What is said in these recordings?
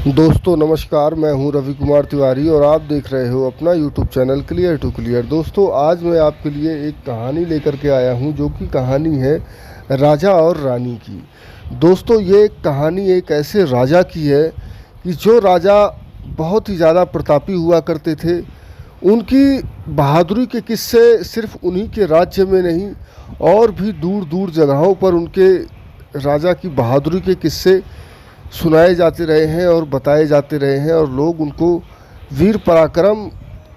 दोस्तों नमस्कार, मैं हूं रवि कुमार तिवारी और आप देख रहे हो अपना YouTube channel clear to clear. दोस्तों आज मैं आपके लिए एक कहानी लेकर के आया हूं जो कि कहानी है राजा और रानी की। दोस्तों ये कहानी एक ऐसे राजा की है कि जो राजा बहुत ही ज़्यादा प्रतापी हुआ करते थे। उनकी बहादुरी के किस्से सिर्फ उन्हीं के राज्य में नहीं और भी दूर दूर जगहों पर उनके राजा की बहादुरी के किस्से सुनाए जाते रहे हैं और बताए जाते रहे हैं और लोग उनको वीर पराक्रम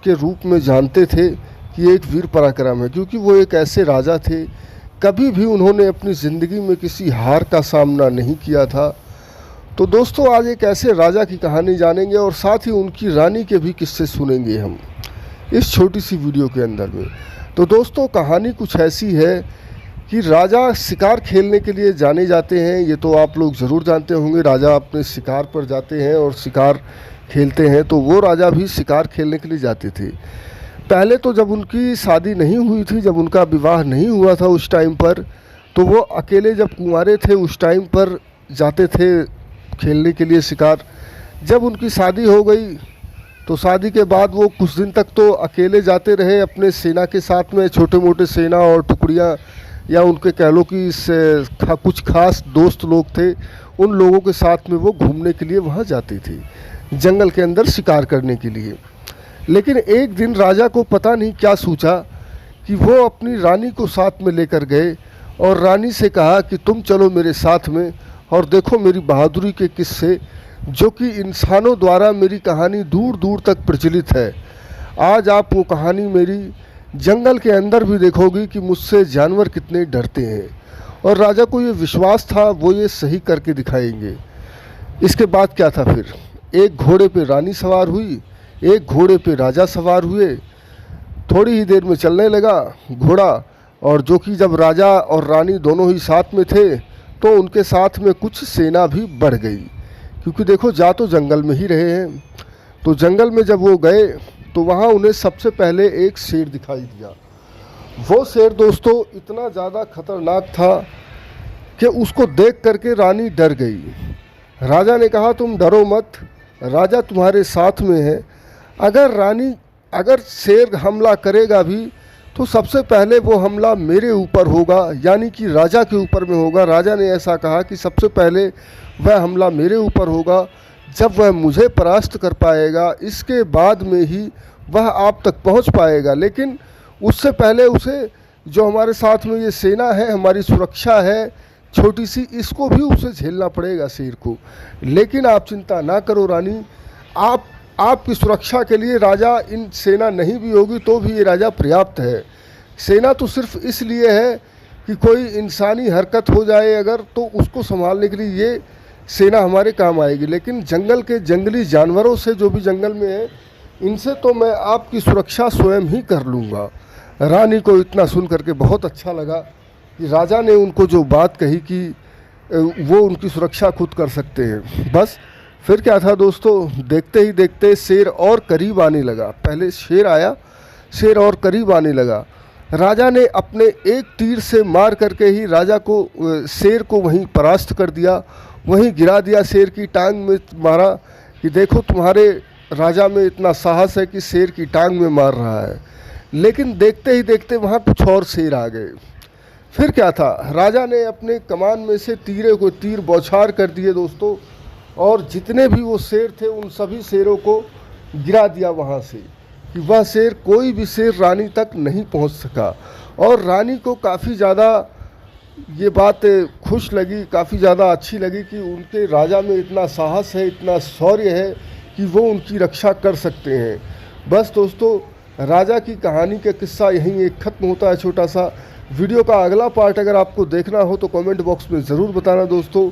के रूप में जानते थे कि ये एक वीर पराक्रम है, क्योंकि वो एक ऐसे राजा थे कभी भी उन्होंने अपनी ज़िंदगी में किसी हार का सामना नहीं किया था। तो दोस्तों आज एक ऐसे राजा की कहानी जानेंगे और साथ ही उनकी रानी के भी किस्से सुनेंगे हम इस छोटी सी वीडियो के अंदर में। तो दोस्तों कहानी कुछ ऐसी है कि राजा शिकार खेलने के लिए जाने जाते हैं। ये तो आप लोग ज़रूर जानते होंगे, राजा अपने शिकार पर जाते हैं और शिकार खेलते हैं। तो वो राजा भी शिकार खेलने के लिए जाते थे। पहले तो जब उनकी शादी नहीं हुई थी, जब उनका विवाह नहीं हुआ था उस टाइम पर, तो वो अकेले जब कुंवारे थे उस टाइम पर जाते थे खेलने के लिए शिकार। जब उनकी शादी हो गई तो शादी के बाद वो कुछ दिन तक तो अकेले जाते रहे अपने सेना के साथ में। छोटे मोटे सेना और टुकड़ियाँ या उनके कह लो कि कुछ खास दोस्त लोग थे, उन लोगों के साथ में वो घूमने के लिए वहाँ जाती थी, जंगल के अंदर शिकार करने के लिए। लेकिन एक दिन राजा को पता नहीं क्या सूझा कि वो अपनी रानी को साथ में लेकर गए और रानी से कहा कि तुम चलो मेरे साथ में और देखो मेरी बहादुरी के किस्से, जो कि इंसानों द्वारा मेरी कहानी दूर दूर तक प्रचलित है। आज आप वो कहानी मेरी जंगल के अंदर भी देखोगी कि मुझसे जानवर कितने डरते हैं। और राजा को ये विश्वास था वो ये सही करके दिखाएंगे। इसके बाद क्या था फिर, एक घोड़े पे रानी सवार हुई, एक घोड़े पे राजा सवार हुए। थोड़ी ही देर में चलने लगा घोड़ा, और जो कि जब राजा और रानी दोनों ही साथ में थे तो उनके साथ में कुछ सेना भी बढ़ गई, क्योंकि देखो जा तो जंगल में ही रहे हैं। तो जंगल में जब वो गए तो वहाँ उन्हें सबसे पहले एक शेर दिखाई दिया। वो शेर दोस्तों इतना ज़्यादा खतरनाक था कि उसको देख करके रानी डर गई। राजा ने कहा तुम डरो मत, राजा तुम्हारे साथ में है। अगर शेर हमला करेगा भी तो सबसे पहले वो हमला मेरे ऊपर होगा, यानी कि राजा के ऊपर में होगा। राजा ने ऐसा कहा कि सबसे पहले वह हमला मेरे ऊपर होगा। जब वह मुझे परास्त कर पाएगा इसके बाद में ही वह आप तक पहुंच पाएगा, लेकिन उससे पहले उसे, जो हमारे साथ में ये सेना है, हमारी सुरक्षा है छोटी सी, इसको भी उसे झेलना पड़ेगा शेर को। लेकिन आप चिंता ना करो रानी, आपकी सुरक्षा के लिए राजा इन सेना नहीं भी होगी तो भी ये राजा पर्याप्त है। सेना तो सिर्फ इसलिए है कि कोई इंसानी हरकत हो जाए अगर, तो उसको संभालने के लिए ये सेना हमारे काम आएगी। लेकिन जंगल के जंगली जानवरों से, जो भी जंगल में है, इनसे तो मैं आपकी सुरक्षा स्वयं ही कर लूँगा। रानी को इतना सुन करके बहुत अच्छा लगा कि राजा ने उनको जो बात कही कि वो उनकी सुरक्षा खुद कर सकते हैं। बस फिर क्या था दोस्तों, देखते ही देखते शेर और करीब आने लगा। पहले शेर आया, शेर और करीब आने लगा। राजा ने अपने एक तीर से मार करके ही राजा को, शेर को वहीं परास्त कर दिया, वहीं गिरा दिया। शेर की टांग में मारा कि देखो तुम्हारे राजा में इतना साहस है कि शेर की टांग में मार रहा है। लेकिन देखते ही देखते वहाँ कुछ और शेर आ गए। फिर क्या था, राजा ने अपने कमान में से तीर बौछार कर दिए दोस्तों, और जितने भी वो शेर थे उन सभी शेरों को गिरा दिया वहाँ से, कि वह शेर, कोई भी शेर रानी तक नहीं पहुँच सका। और रानी को काफ़ी ज़्यादा ये बात खुश लगी, काफ़ी ज़्यादा अच्छी लगी कि उनके राजा में इतना साहस है, इतना शौर्य है कि वो उनकी रक्षा कर सकते हैं। बस दोस्तों राजा की कहानी का किस्सा यहीं एक ख़त्म होता है, छोटा सा। वीडियो का अगला पार्ट अगर आपको देखना हो तो कमेंट बॉक्स में ज़रूर बताना दोस्तों।